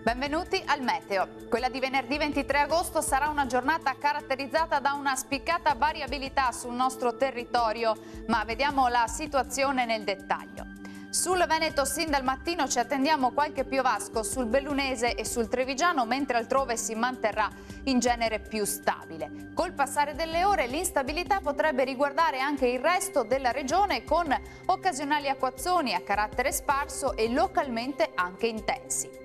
Benvenuti al Meteo. Quella di venerdì 23 agosto sarà una giornata caratterizzata da una spiccata variabilità sul nostro territorio, ma vediamo la situazione nel dettaglio. Sul Veneto sin dal mattino ci attendiamo qualche piovasco sul Bellunese e sul Trevigiano, mentre altrove si manterrà in genere più stabile. Col passare delle ore l'instabilità potrebbe riguardare anche il resto della regione, con occasionali acquazzoni a carattere sparso e localmente anche intensi.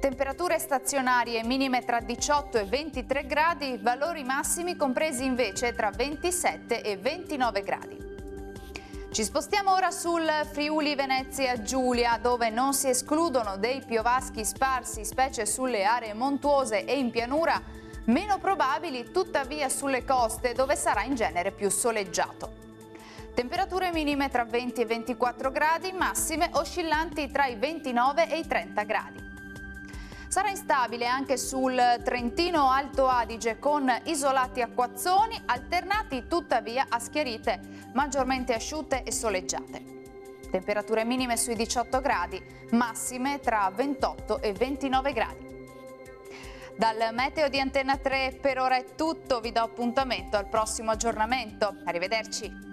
Temperature stazionarie minime tra 18 e 23 gradi, valori massimi compresi invece tra 27 e 29 gradi. Ci spostiamo ora sul Friuli Venezia Giulia, dove non si escludono dei piovaschi sparsi, specie sulle aree montuose e in pianura, meno probabili tuttavia sulle coste, dove sarà in genere più soleggiato. Temperature minime tra 20 e 24 gradi, massime oscillanti tra i 29 e i 30 gradi. Sarà instabile anche sul Trentino Alto Adige, con isolati acquazzoni alternati tuttavia a schiarite maggiormente asciutte e soleggiate. Temperature minime sui 18 gradi, massime tra 28 e 29 gradi. Dal Meteo di Antena 3 per ora è tutto, vi do appuntamento al prossimo aggiornamento. Arrivederci.